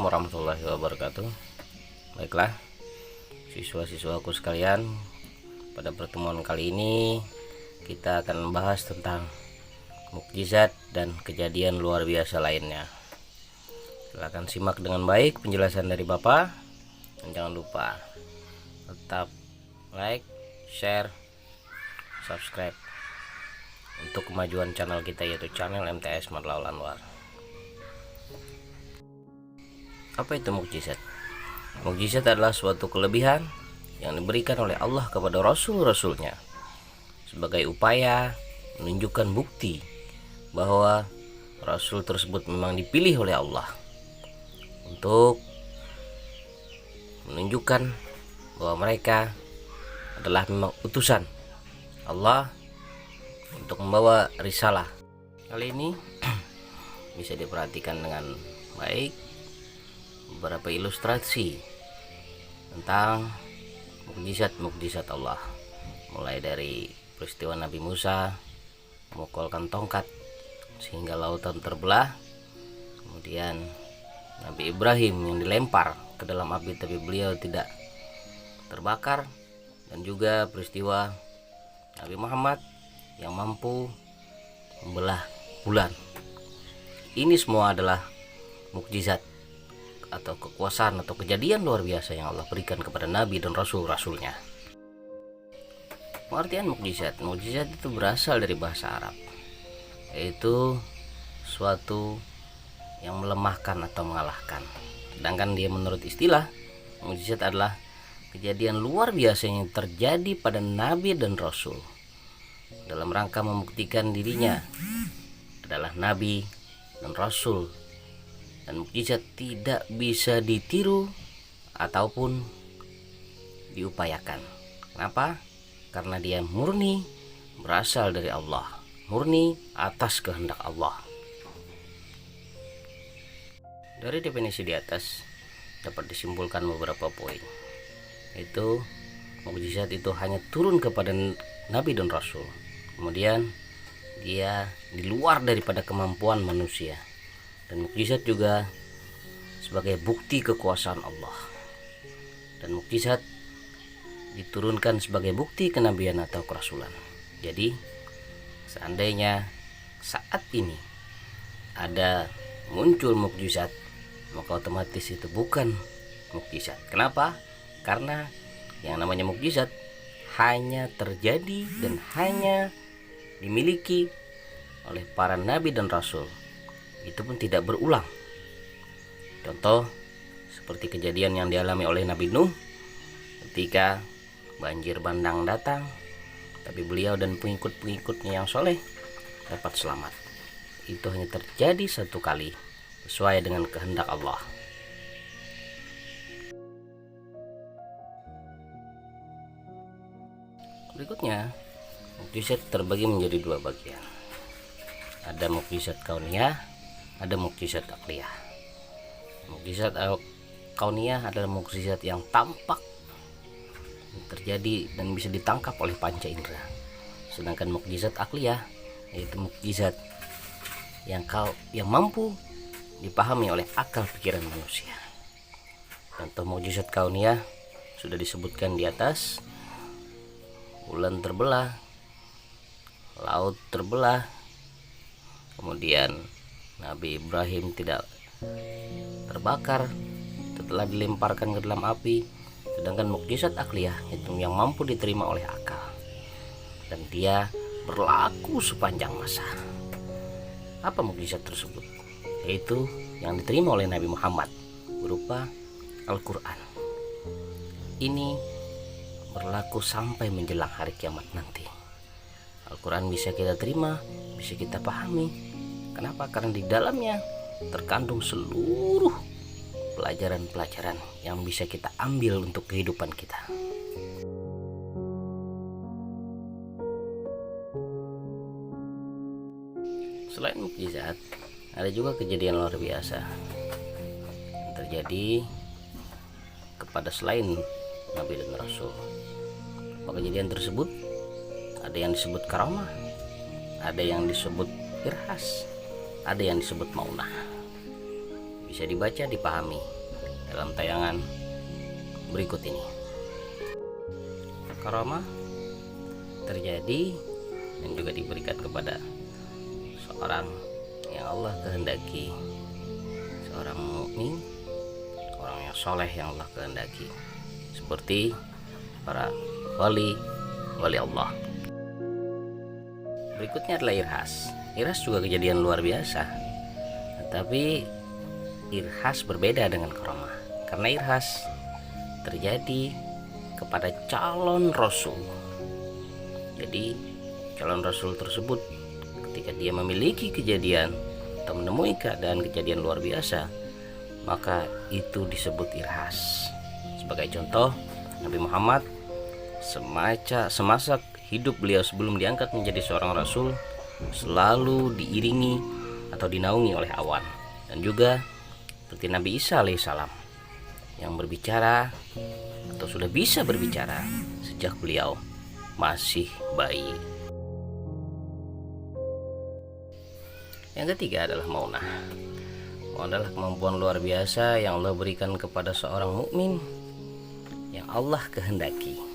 warahmatullahi wabarakatuh. Baiklah, siswa-siswaku sekalian, pada pertemuan kali ini kita akan membahas tentang mukjizat dan kejadian luar biasa lainnya. Silakan simak dengan baik penjelasan dari Bapak, dan jangan lupa tetap like, share, subscribe untuk kemajuan channel kita, yaitu channel MTS Madlaul Anwar. Apa itu mukjizat? Mukjizat adalah suatu kelebihan yang diberikan oleh Allah kepada Rasul-Rasulnya sebagai upaya menunjukkan bukti bahwa Rasul tersebut memang dipilih oleh Allah untuk menunjukkan bahwa mereka adalah memang utusan Allah untuk membawa risalah. Kali ini bisa diperhatikan dengan baik beberapa ilustrasi tentang mukjizat Allah, mulai dari peristiwa Nabi Musa memukulkan tongkat sehingga lautan terbelah, kemudian Nabi Ibrahim yang dilempar ke dalam api tapi beliau tidak terbakar, dan juga peristiwa Nabi Muhammad yang mampu membelah bulan. Ini semua adalah mukjizat atau kekuasaan atau kejadian luar biasa yang Allah berikan kepada Nabi dan Rasul-Rasulnya. Pengertian mukjizat itu berasal dari bahasa Arab, yaitu suatu yang melemahkan atau mengalahkan. Sedangkan dia menurut istilah, mukjizat adalah kejadian luar biasa yang terjadi pada Nabi dan Rasul dalam rangka membuktikan dirinya adalah Nabi dan Rasul. Dan mukjizat tidak bisa ditiru ataupun diupayakan. Kenapa? Karena dia murni berasal dari Allah, murni atas kehendak Allah. Dari definisi di atas dapat disimpulkan beberapa poin. Itu mukjizat itu hanya turun kepada Nabi dan Rasul. Kemudian dia di luar daripada kemampuan manusia. Dan mukjizat juga sebagai bukti kekuasaan Allah. Dan mukjizat diturunkan sebagai bukti kenabian atau kerasulan. Jadi seandainya saat ini ada muncul mukjizat, maka otomatis itu bukan mukjizat. Kenapa? Karena yang namanya mukjizat hanya terjadi dan hanya dimiliki oleh para nabi dan rasul. Itu pun tidak berulang. Contoh seperti kejadian yang dialami oleh Nabi Nuh ketika banjir bandang datang, tapi beliau dan pengikut-pengikutnya yang soleh dapat selamat. Itu hanya terjadi satu kali sesuai dengan kehendak Allah. Berikutnya, mukjizat terbagi menjadi dua bagian. Ada mukjizat kauniyah, ada mukjizat akliyah. Mukjizat kauniyah adalah mukjizat yang tampak, terjadi dan bisa ditangkap oleh panca indera. Sedangkan mukjizat akliyah yaitu mukjizat yang mampu dipahami oleh akal pikiran manusia. Contoh mukjizat kauniyah sudah disebutkan di atas. Bulan terbelah, laut terbelah, kemudian Nabi Ibrahim tidak terbakar setelah dilemparkan ke dalam api. Sedangkan mukjizat akliyah itu yang mampu diterima oleh akal dan dia berlaku sepanjang masa. Apa mukjizat tersebut? Yaitu yang diterima oleh Nabi Muhammad berupa Al-Quran. Ini berlaku sampai menjelang hari kiamat nanti. Al-Quran bisa kita terima, bisa kita pahami. Kenapa? Karena di dalamnya terkandung seluruh pelajaran-pelajaran yang bisa kita ambil untuk kehidupan kita. Selain mukjizat, ada juga kejadian luar biasa yang terjadi kepada selain Nabi dan Rasul. Kejadian tersebut ada yang disebut karamah, ada yang disebut irhas, ada yang disebut maunah. bisa dibaca, dipahami dalam tayangan berikut ini. Karamah terjadi dan juga diberikan kepada seorang yang Allah kehendaki, seorang mukmin, orang yang soleh yang Allah kehendaki, seperti para wali Allah. Berikutnya adalah irhas. Irhas juga kejadian luar biasa, tetapi irhas berbeda dengan karamah, karena irhas terjadi kepada calon rasul. Jadi calon rasul tersebut ketika dia memiliki kejadian atau menemui keadaan kejadian luar biasa, maka itu disebut irhas. Sebagai contoh, Nabi Muhammad semasa hidup beliau sebelum diangkat menjadi seorang rasul selalu diiringi atau dinaungi oleh awan, dan juga seperti Nabi Isa alaihissalam yang berbicara atau sudah bisa berbicara sejak beliau masih bayi. Yang ketiga adalah maunah. Maunah adalah kemampuan luar biasa yang Allah berikan kepada seorang mukmin yang Allah kehendaki.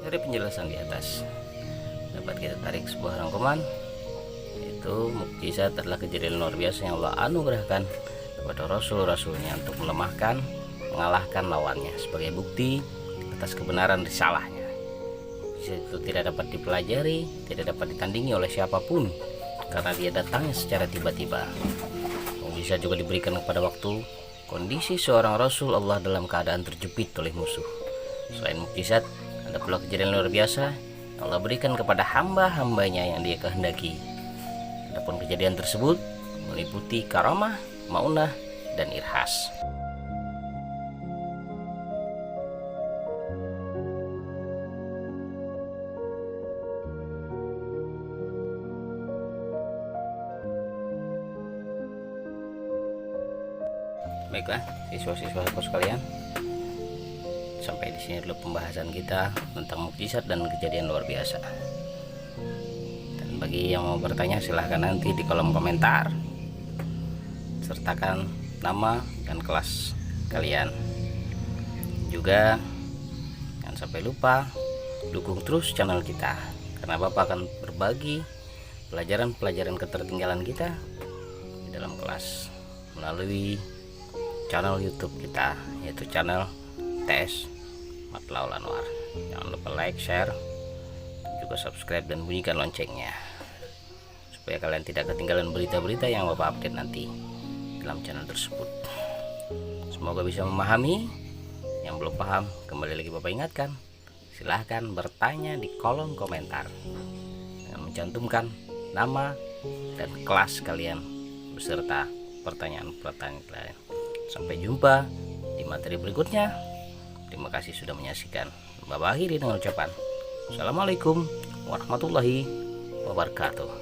Dari penjelasan di atas dapat kita tarik sebuah rangkuman, yaitu mukjizat adalah kejadian luar biasa yang Allah anugerahkan kepada rasul-rasulnya untuk melemahkan, mengalahkan lawannya sebagai bukti atas kebenaran risalahnya. Mukjizat itu tidak dapat dipelajari, tidak dapat ditandingi oleh siapapun karena dia datangnya secara tiba-tiba. Mukjizat juga diberikan kepada waktu kondisi seorang rasul Allah dalam keadaan terjepit oleh musuh. Selain mukjizat, ada pula kejadian luar biasa yang Allah berikan kepada hamba-hambanya yang dia kehendaki. Adapun kejadian tersebut meliputi karamah, maunah, dan irhas. Baiklah siswa-siswa sekalian, Sampai di sini dulu pembahasan kita tentang mukjizat dan kejadian luar biasa. Dan bagi yang mau bertanya silahkan nanti di kolom komentar, sertakan nama dan kelas kalian. Juga jangan sampai lupa dukung terus channel kita, karena Bapak akan berbagi pelajaran-pelajaran ketertinggalan kita di dalam kelas melalui channel YouTube kita, yaitu channel TS Matlaul Anwar. Jangan lupa like, share, juga subscribe dan bunyikan loncengnya supaya kalian tidak ketinggalan berita-berita yang Bapak update nanti dalam channel tersebut. Semoga bisa memahami. Yang belum paham, kembali lagi Bapak ingatkan, silahkan bertanya di kolom komentar dengan mencantumkan nama dan kelas kalian beserta pertanyaan-pertanyaan kalian. Sampai jumpa di materi berikutnya. Terima kasih sudah menyaksikan. Bapak akhiri dengan ucapan Assalamualaikum warahmatullahi wabarakatuh.